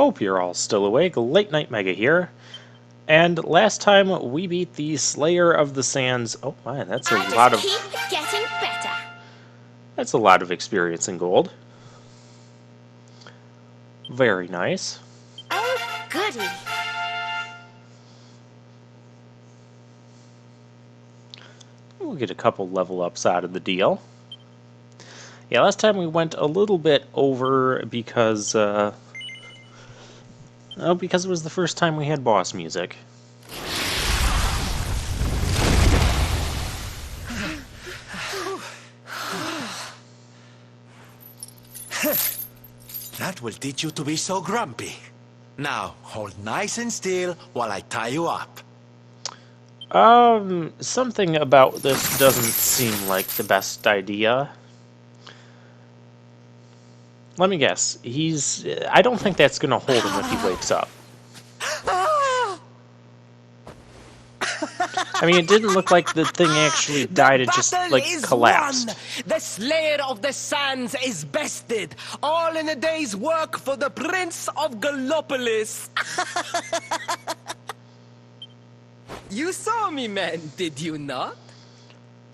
Hope you're all still awake. Late Night Mega here. And last time we beat the Slayer of the Sands. Oh my, that's a lot of... keep getting better. That's a lot of experience in gold. Very nice. Oh, goody. We'll get a couple level ups out of the deal. Yeah, last time we went a little bit over because it was the first time we had boss music. That will teach you to be so grumpy. Now, hold nice and still while I tie you up. Something about this doesn't seem like the best idea. Let me guess. I don't think that's gonna hold him if he wakes up. I mean, it didn't look like the thing actually died. It just, like, collapsed. Won. The Slayer of the Sands is bested. All in a day's work for the Prince of Gallopolis. You saw me, man, did you not?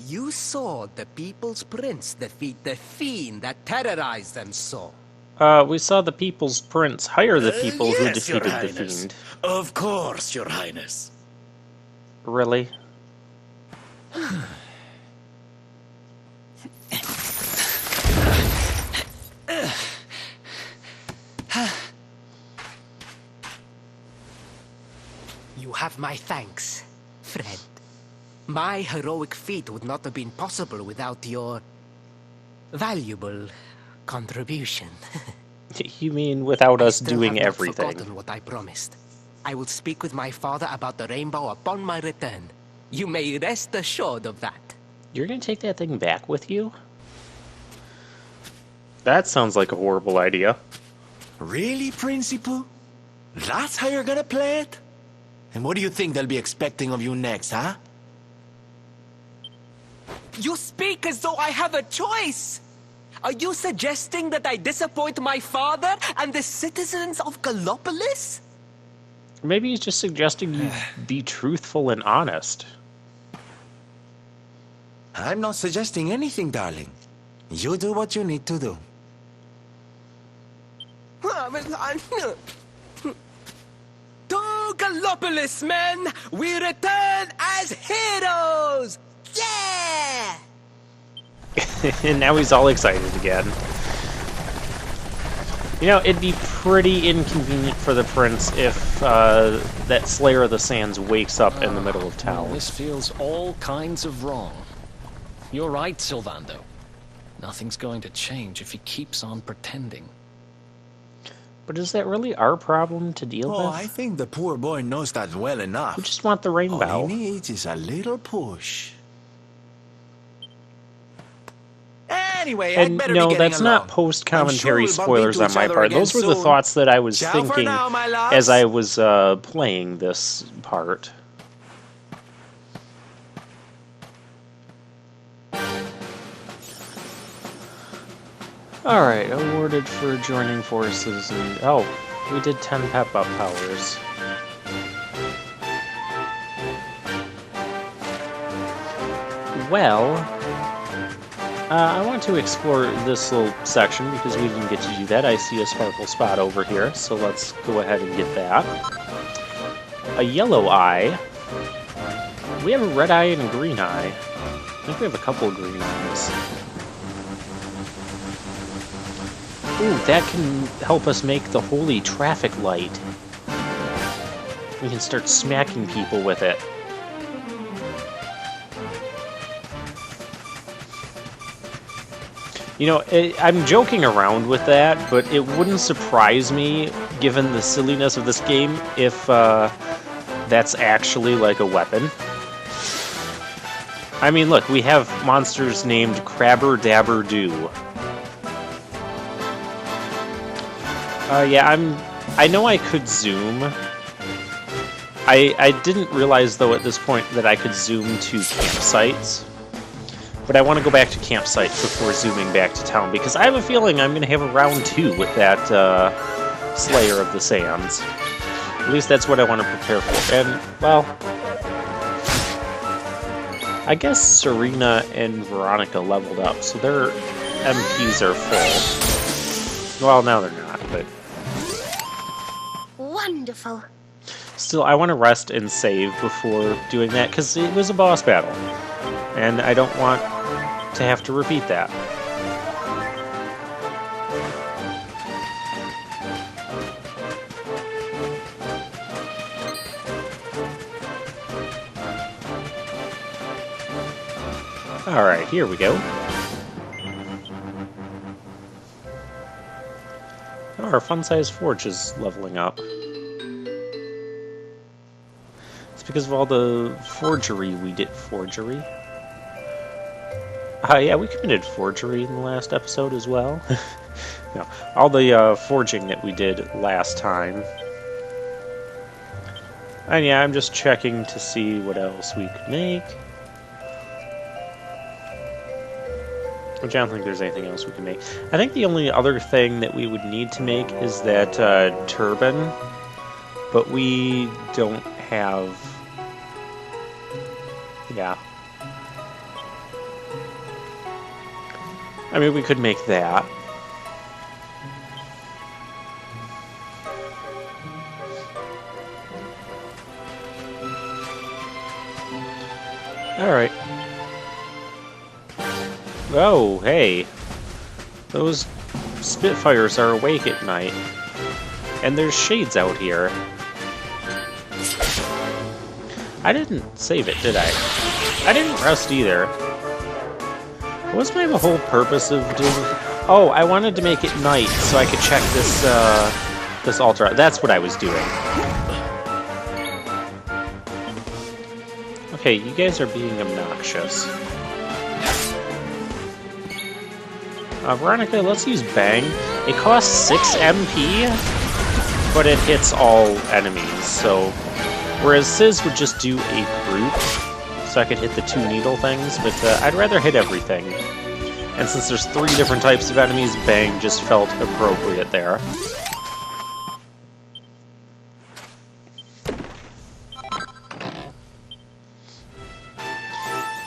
You saw the People's Prince defeat the fiend that terrorized them so. We saw the People's Prince hire the people who Yes, Your defeated the Highness. fiend. Of course, Your Highness. Really? You have my thanks, friend. My heroic feat would not have been possible without your valuable contribution. You mean without us Still doing have not everything? forgotten what I promised. I will speak with my father about the rainbow upon my return. You may rest assured of that. You're gonna take that thing back with you? That sounds like a horrible idea. Really, Principal? That's how you're gonna play it? And what do you think they'll be expecting of you next, huh? You speak as though I have a choice! Are you suggesting that I disappoint my father and the citizens of Gallopolis? Maybe he's just suggesting you be truthful and honest. I'm not suggesting anything, darling. You do what you need to do. To Gallopolis, men! We return as heroes! Yeah! And now he's all excited again. You know, it'd be pretty inconvenient for the prince if that Slayer of the Sands wakes up in the middle of Well, town. this feels all kinds of wrong. You're right, Sylvando. Nothing's going to change if he keeps on pretending. But is that really our problem to deal Oh, with? I think the poor boy knows that well enough. We just want the All rainbow. he needs is a little push. Anyway, I'd And better no, be getting that's along. not post-commentary I'm sure we'll bump spoilers into on each my other part. again Those were the soon. thoughts that I was Ciao for thinking now, my loves. as I was playing this part. Alright, awarded for joining forces and... Oh, we did 10 pep-up powers. Well, I want to explore this little section because we didn't get to do that. I see a sparkle spot over here, so let's go ahead and get that. A yellow eye. We have a red eye and a green eye. I think we have a couple of green eyes. Ooh, that can help us make the holy traffic light. We can start smacking people with it. You know, I'm joking around with that, but it wouldn't surprise me, given the silliness of this game, if that's actually like a weapon. I mean, look, we have monsters named Crabber Dabber Doo. Yeah, I know I could zoom. I didn't realize, though, at this point that I could zoom to campsites. But I want to go back to campsites before zooming back to town, because I have a feeling I'm going to have a round 2 with that Slayer of the Sands. At least that's what I want to prepare for. And, well, I guess Serena and Veronica leveled up, so their MPs are full. Well, now they're not, but Wonderful. still, I want to rest and save before doing that, because it was a boss battle. And I don't want to have to repeat that. Alright, here we go. Oh, our fun-sized forge is leveling up. It's because of all the forgery we did. Forgery? Yeah, we committed forgery in the last episode as well. No, all the forging that we did last time. And yeah, I'm just checking to see what else we could make. Which I don't think there's anything else we can make. I think the only other thing that we would need to make is that turban, but we don't have... Yeah. I mean, we could make that. Alright. Oh, hey. Those Spitfires are awake at night. And there's shades out here. I didn't save it, did I? I didn't rest either. What was my whole purpose of doing... Oh, I wanted to make it night so I could check this, this altar. That's what I was doing. Okay, you guys are being obnoxious. Veronica, let's use Bang. It costs 6 MP, but it hits all enemies, so... Whereas Sizz would just do a group, so I could hit the 2 needle things, but I'd rather hit everything. And since there's 3 different types of enemies, Bang just felt appropriate there.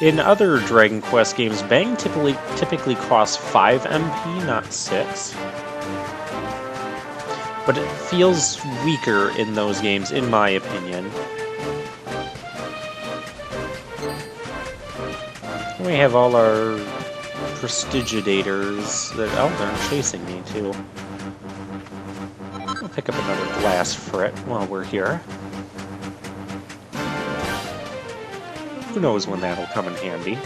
In other Dragon Quest games, Bang typically costs 5 MP, not 6. But it feels weaker in those games, in my opinion. We have all our prestigitators that... Oh, they're chasing me, too. I'll pick up another glass frit while we're here. Who knows when that'll come in handy.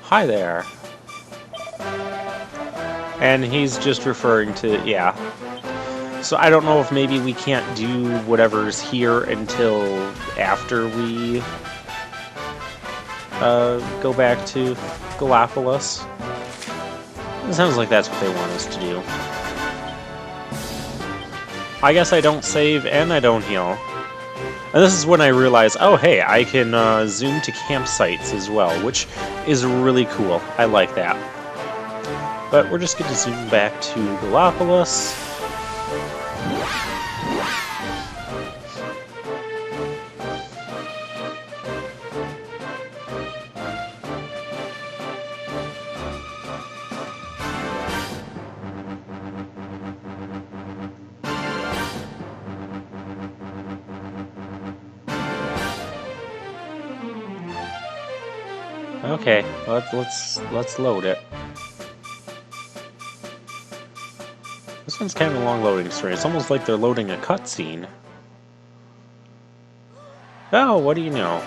Hi there. And he's just referring to... yeah. So I don't know if maybe we can't do whatever's here until after we go back to Gallipolis. It sounds like that's what they want us to do. I guess I don't save and I don't heal. And this is when I realize, oh hey, I can zoom to campsites as well, which is really cool. I like that. But we're just going to zoom back to Gallipolis. Okay, let's load it. This one's kind of a long loading screen. It's almost like they're loading a cutscene. Oh, what do you know?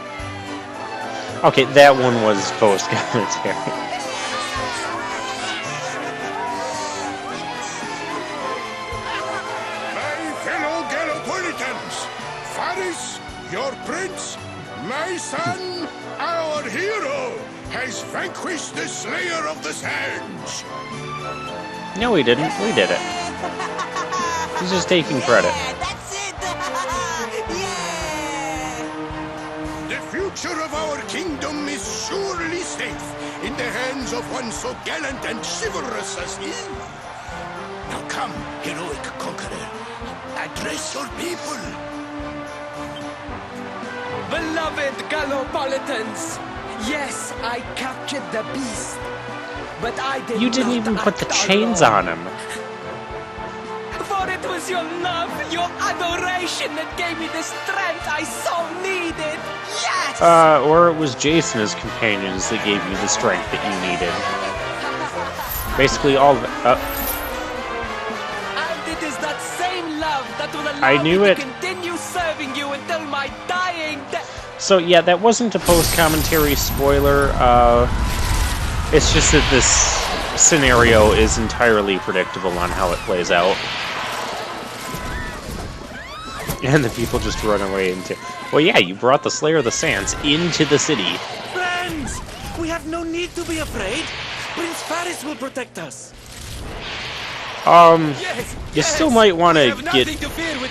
Okay, that one was post-commentary. My fellow Gallipolitans, Faris, your prince, my son, our hero, has vanquished the Slayer of the Sands. No, we didn't. We did it. He's just taking credit. That's it! Yeah! The future of our kingdom is surely safe in the hands of one so gallant and chivalrous as he. Now come, heroic conqueror. Address your people. Beloved Gallopolitans, yes, I captured the beast, but I did You didn't not even put the act chains alone. on him. For it was your love, your adoration that gave me the strength I so needed. Yes! Or it was Jason, his companions, that gave you the strength that you needed. Basically, all of it. And it is that same love that will allow I knew me it. to continue serving you until my dying death. So yeah, that wasn't a post-commentary spoiler. It's just that this scenario is entirely predictable on how it plays out. And the people just run away into... Well, yeah, you brought the Slayer of the Sands into the city. Friends! We have no need to be afraid. Prince Faris will protect us. You still might want to get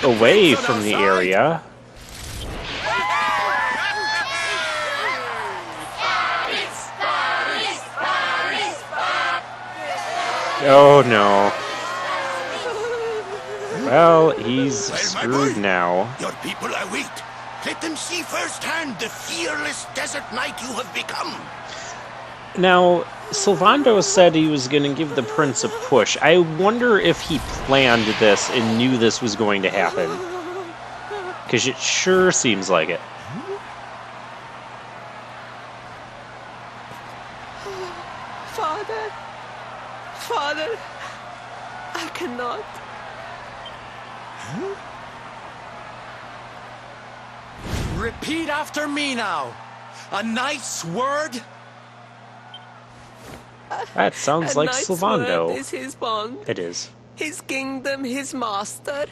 away from the area. Oh no. Well, he's screwed now. Your people await. Let them see firsthand the fearless desert knight you have become. Now, Sylvando said he was going to give the prince a push. I wonder if he planned this and knew this was going to happen. Because it sure seems like it. Father, I cannot. Repeat after me now. A knight's word? That sounds like knight's Sylvando. word is his bond, It is. his kingdom, his master.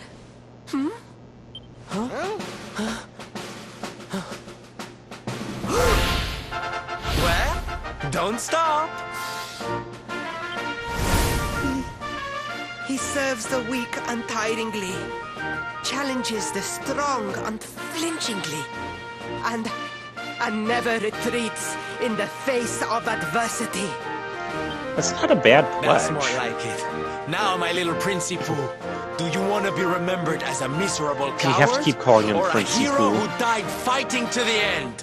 Well, don't stop. He serves the weak untiringly, challenges the strong unflinchingly, and never retreats in the face of adversity. That's not a bad That's pledge. more like it. Now, my little Princey Pooh, do you want to be remembered as a miserable coward? You have to keep calling him or Princey a hero Pooh. who died fighting to the end?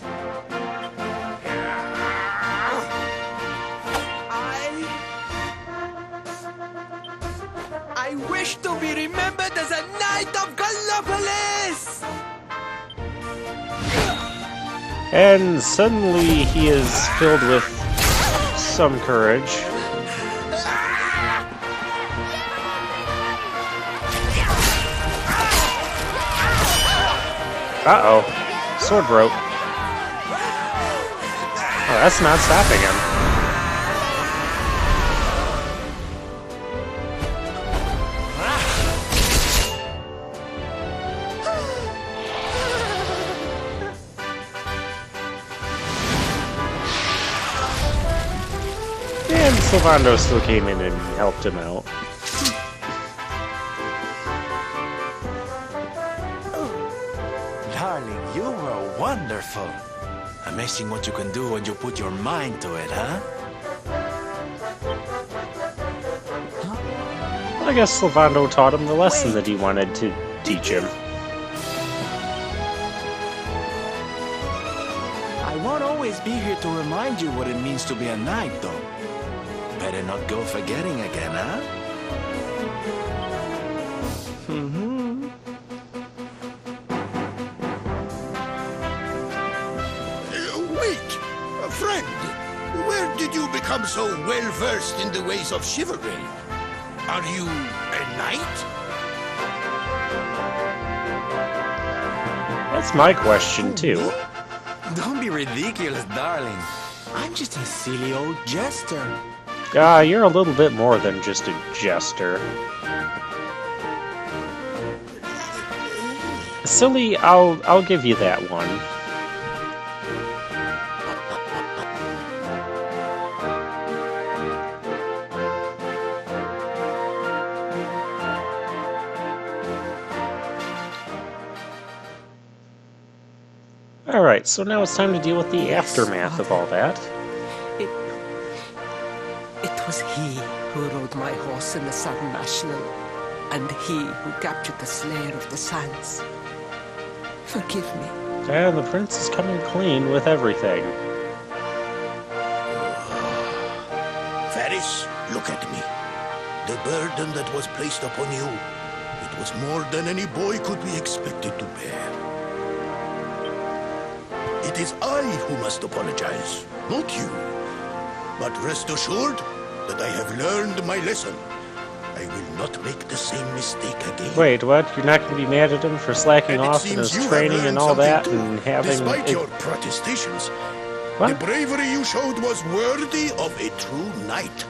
I wish to be remembered as a knight of Gallopolis! And suddenly he is filled with some courage. Uh-oh. Sword broke. Oh, that's not stopping him. And Sylvando still came in and helped him out. Darling, you were wonderful. Amazing what you can do when you put your mind to it, huh? I guess Sylvando taught him the lesson that he wanted to teach him. I won't always be here to remind you what it means to be a knight, though. Better not go forgetting again, huh? Wait, friend. Where did you become so well versed in the ways of chivalry? Are you a knight? That's my question, too. Don't be ridiculous, darling. I'm just a silly old jester. You're a little bit more than just a jester. Silly, I'll give you that one. Alright, so now it's time to deal with the aftermath of all that. was he who rode my horse in the Sun National, and he who captured the Slayer of the Sands. Forgive me. And the prince is coming clean with everything. Varys, look at me. The burden that was placed upon you, it was more than any boy could be expected to bear. It is I who must apologize, not you. But rest assured that I have learned my lesson. I will not make the same mistake again. Wait, what? You're not going to be mad at him for slacking And it off in seems his you training have and learned all that something and too, having... despite your protestations. What? The bravery you showed was worthy of a true knight.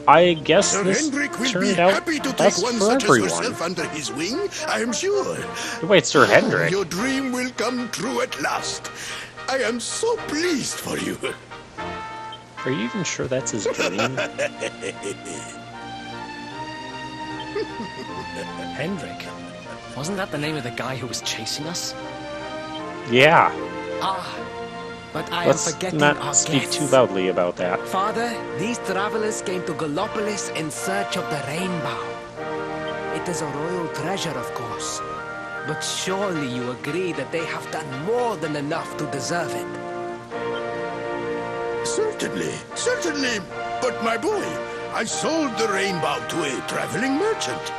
I guess Sir this Hendrik will be turned out happy to take best one for such everyone. as yourself under his wing, I am sure. Wait, Sir Hendrik? Your dream will come true at last. I am so pleased for you. Are you even sure that's his dream? Hendrik? Wasn't that the name of the guy who was chasing us? Yeah. Ah, but I am Let's forgetting not our speak guests. too loudly about that. Father, these travelers came to Gallopolis in search of the Rainbow. It is a royal treasure, of course. But surely you agree that they have done more than enough to deserve it. Certainly, certainly. But my boy, I sold the rainbow to a traveling merchant.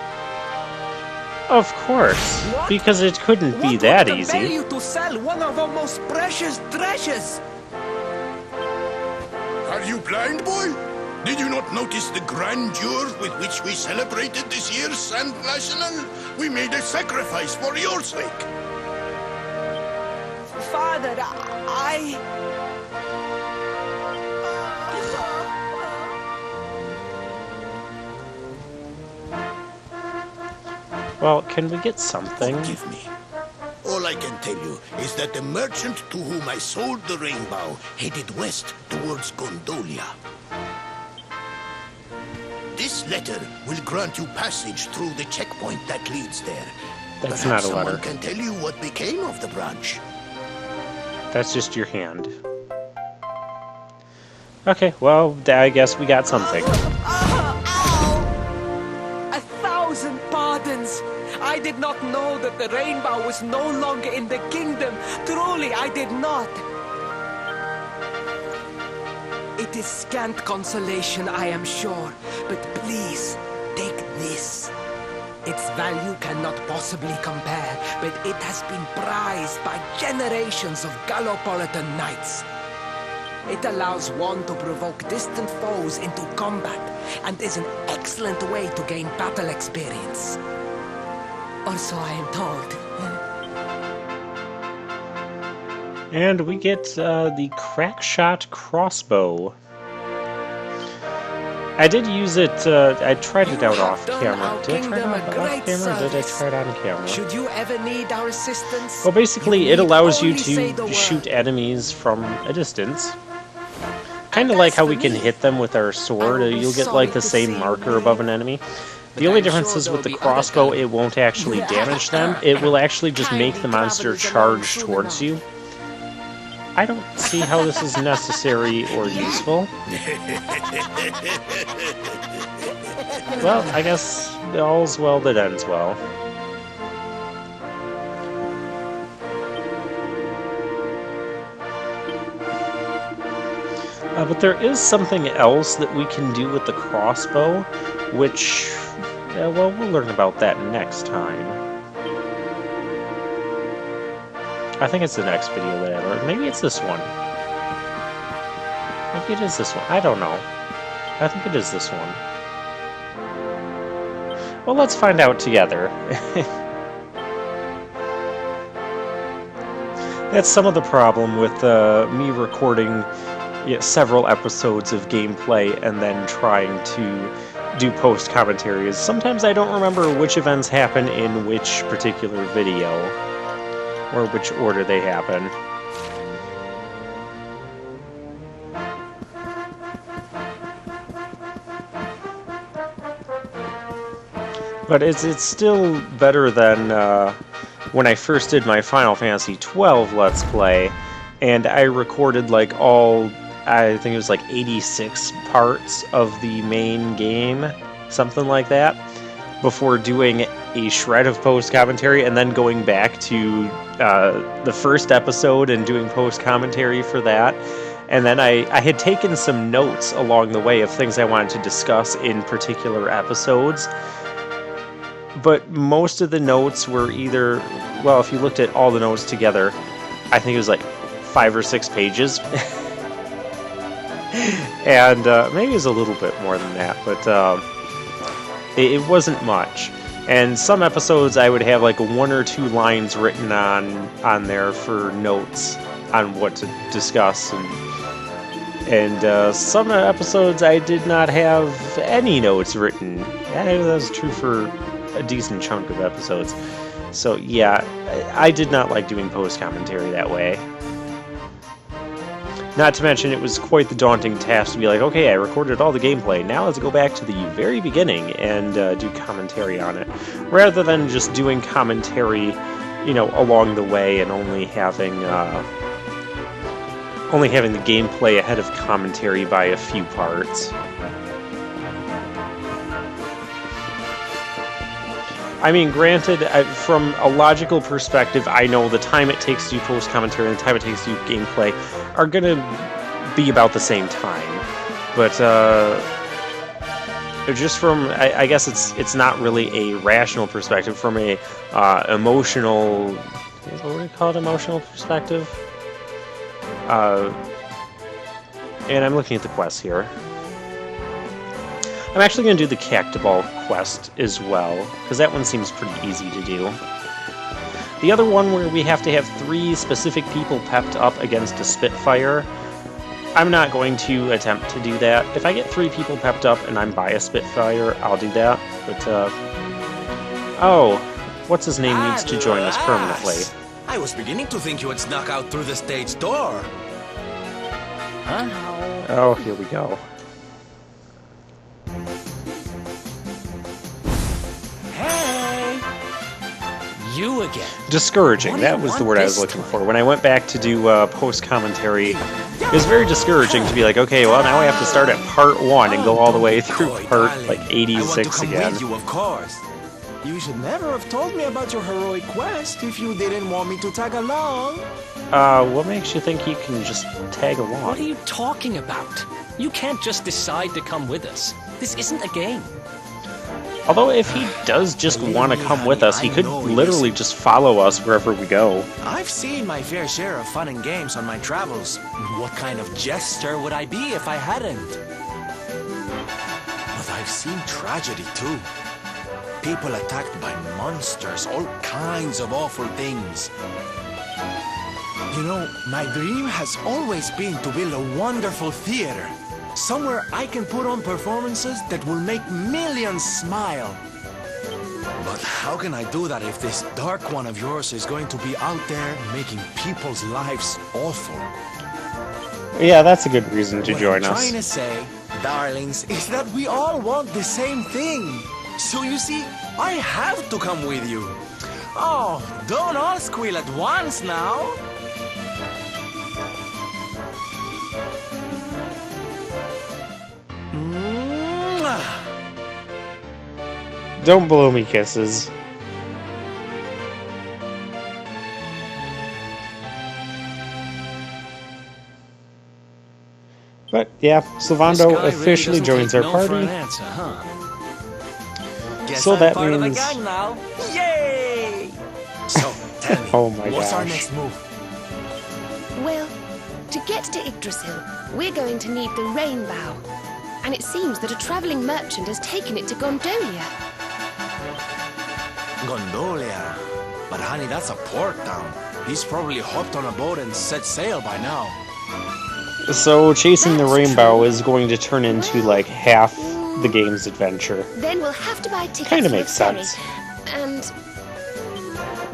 Of course, What? because it couldn't be What that would compel easy. you to sell one of our most precious treasures? Are you blind, boy? Did you not notice the grandeur with which we celebrated this year's Sand National? We made a sacrifice for your sake. Father, I... Well, can we get something? Forgive me. All I can tell you is that the merchant to whom I sold the rainbow headed west towards Gondolia. This letter will grant you passage through the checkpoint that leads there. That's Perhaps not a someone letter. can tell you what became of the branch. That's just your hand. Okay, well, I guess we got something. Ow! 1,000 pardons! I did not know that the rainbow was no longer in the kingdom. Truly, I did not. It is scant consolation, I am sure. But please, take this. Its value cannot possibly compare, but it has been prized by generations of Gallopolitan knights. It allows one to provoke distant foes into combat, and is an excellent way to gain battle experience. Or so I am told. And we get the Crackshot Crossbow. I did use it, I tried it out off camera. Did I try it out off camera, or did I try it on camera? Should you ever need our assistance? Well, basically, you it need allows you only say the to word. shoot enemies from a distance. Kind of like how we can hit them with our sword. I will be You'll get sorry like the to same see marker you above leave. an enemy. But The only I'm difference sure is with the there'll be other crossbow, kind. it won't actually damage them. It will actually just make the monster Kindly travelers along charge soon towards enough. you. I don't see how this is necessary or useful. Well, I guess all's well that ends well. But there is something else that we can do with the crossbow, which, well, we'll learn about that next time. I think it's the next video that I learned. Maybe it's this one. Maybe it is this one. I don't know. I think it is this one. Well, let's find out together. That's some of the problem with me recording several episodes of gameplay and then trying to do post commentaries. Sometimes I don't remember which events happen in which particular video, or which order they happen. But it's still better than when I first did my Final Fantasy XII Let's Play, and I recorded like all I think it was like 86 parts of the main game, something like that, before doing a shred of post-commentary and then going back to the first episode and doing post-commentary for that. And then I had taken some notes along the way of things I wanted to discuss in particular episodes. But most of the notes were either, well, if you looked at all the notes together, I think it was like 5 or 6 pages. And maybe it was a little bit more than that, but it wasn't much. And some episodes I would have like 1 or 2 lines written on there for notes on what to discuss, and some episodes I did not have any notes written. And that was true for a decent chunk of episodes. So yeah, I did not like doing post-commentary that way. Not to mention, it was quite the daunting task to be like, okay, I recorded all the gameplay, now let's go back to the very beginning and do commentary on it. Rather than just doing commentary, you know, along the way and only having the gameplay ahead of commentary by a few parts. I mean, granted, from a logical perspective, I know the time it takes to do post-commentary and the time it takes to do gameplay are going to be about the same time. But just from, I guess it's not really a rational perspective, from a emotional, what do you call it, emotional perspective? And I'm looking at the quests here. I'm actually going to do the Cactoball quest as well, because that one seems pretty easy to do. The other one where we have to have 3 specific people pepped up against a Spitfire, I'm not going to attempt to do that. If I get 3 people pepped up and I'm by a Spitfire, I'll do that. But, oh, what's his name needs to join us permanently. I was beginning to think you had snuck out through the stage door. Huh? Oh, here we go. You again. Discouraging, that was the word I was looking for. When I went back to do post-commentary, it was very discouraging to be like, okay, well, now I have to start at part 1 and go all the way through part, like, 86 again. With you, of course. You should never have told me about your heroic quest if you didn't want me to tag along. What makes you think you can just tag along? What are you talking about? You can't just decide to come with us. This isn't a game. Although if he does just want to come with us, he could literally just follow us wherever we go. I've seen my fair share of fun and games on my travels. What kind of jester would I be if I hadn't? But I've seen tragedy too. People attacked by monsters, all kinds of awful things. You know, my dream has always been to build a wonderful theater. Somewhere I can put on performances that will make millions smile. But how can I do that if this dark one of yours is going to be out there making people's lives awful? Yeah, that's a good reason to join What I'm us. trying to say, darlings, is that we all want the same thing. So you see, I have to come with you. Oh, don't all squeal at once now. Don't blow me kisses. But yeah, Sylvando officially joins our party. Answer, huh? Guess So I'm that part means- of the gang now. Yay! So, tell me, Oh my what's our gosh. next move? Well, to get to Yggdrasil, we're going to need the Rainbow. And it seems that a traveling merchant has taken it to Gondolia. Gondolia. But honey, that's a port town. He's probably hopped on a boat and set sail by now. So chasing the That's rainbow true. is going to turn into like half the game's adventure. Then we'll have to buy tickets Kinda for the makes ferry. sense. And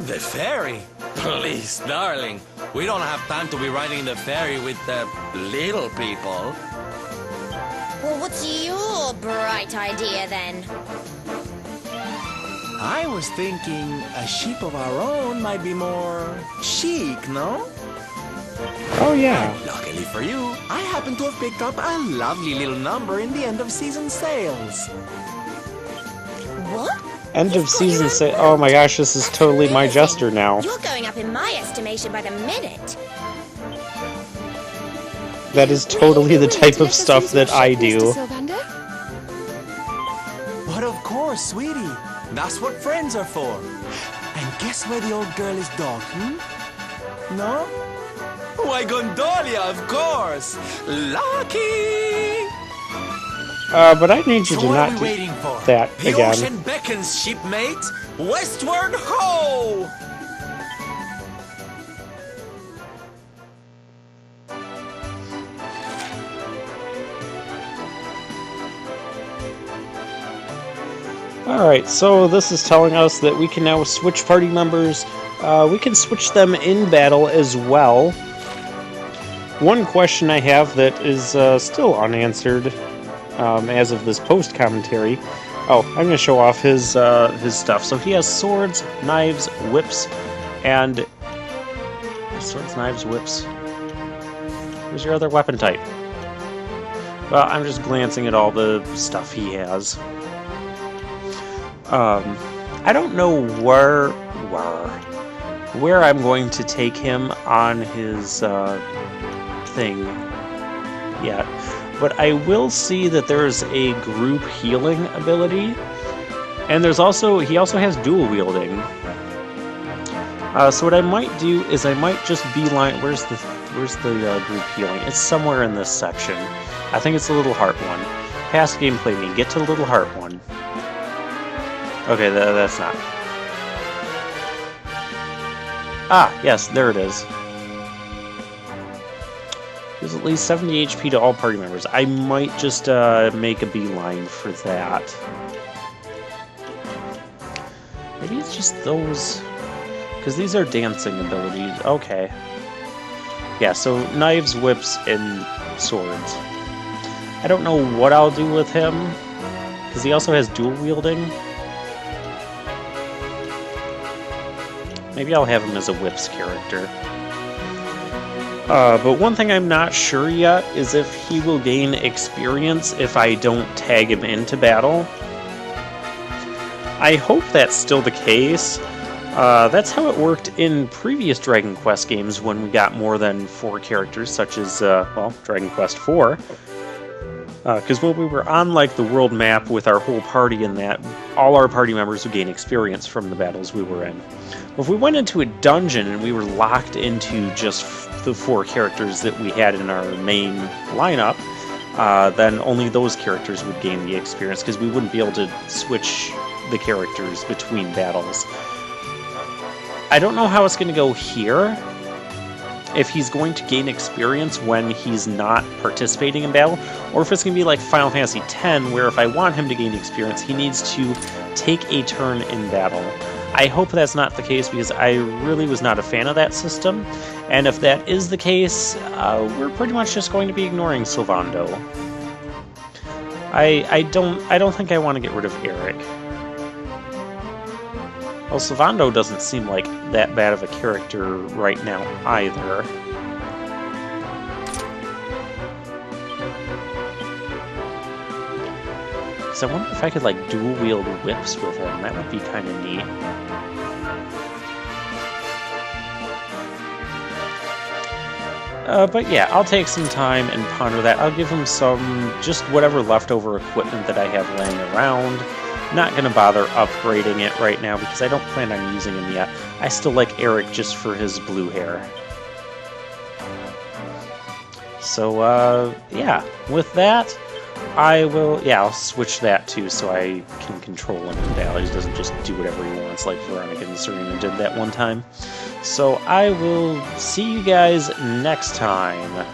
The ferry? Please, darling. We don't have time to be riding the ferry with the little people. well, what's your bright idea then? I was thinking a ship of our own might be more chic, no? Oh yeah. Luckily for you, I happen to have picked up a lovely little number in the end of season sales. What? End You've of got your season own say. brand? Oh my gosh, this is totally my Amazing. jester now. You're going up in my estimation by the minute. That is Will totally you the be willing type to of let us stuff into your that I ship, do. Mr. Sylvander? But of course, sweetie. That's what friends are for. And guess where the old girl is docked, No? Why, Gondolia, of course! Lucky! But I need you So to what not are we do waiting for? that The again. ocean beckons, shipmate! Westward ho! Alright, so this is telling us that we can now switch party members. We can switch them in battle as well. One question I have that is still unanswered as of this post-commentary. Oh, I'm going to show off his stuff. So he has swords, knives, whips, and... Swords, knives, whips... Where's your other weapon type? Well, I'm just glancing at all the stuff he has. I don't know where I'm going to take him on his thing yet, but I will see that there's a group healing ability, and he also has dual wielding. So what I might do is I might just beeline. Where's the group healing? It's somewhere in this section. I think it's the little heart one. Past gameplay me. Get to the little heart one. Okay, that's not. Ah, yes, there it is. Gives at least 70 HP to all party members. I might just make a beeline for that. Maybe it's just those... Because these are dancing abilities. Okay. Yeah, so knives, whips, and swords. I don't know what I'll do with him, because he also has dual wielding. Maybe I'll have him as a whips character. But one thing I'm not sure yet is if he will gain experience if I don't tag him into battle. I hope that's still the case. That's how it worked in previous Dragon Quest games when we got more than 4 characters, such as, well, Dragon Quest 4. Because when we were on, like, the world map with our whole party in that, all our party members would gain experience from the battles we were in. Well, if we went into a dungeon and we were locked into just the 4 characters that we had in our main lineup, then only those characters would gain the experience, because we wouldn't be able to switch the characters between battles. I don't know how it's going to go here. If he's going to gain experience when he's not participating in battle, or if it's going to be like Final Fantasy X, where if I want him to gain experience, he needs to take a turn in battle. I hope that's not the case, because I really was not a fan of that system, and if that is the case, we're pretty much just going to be ignoring Sylvando. I don't think I want to get rid of Eric. Well, Sylvando doesn't seem like that bad of a character right now either. So I wonder if I could, like, dual-wield whips with him. That would be kind of neat. But yeah, I'll take some time and ponder that. I'll give him just whatever leftover equipment that I have laying around. Not going to bother upgrading it right now because I don't plan on using him yet. I still like Eric just for his blue hair. So, yeah, with that, I'll switch that too so I can control him in battle. He doesn't just do whatever he wants like Veronica and Serena did that one time. So I will see you guys next time.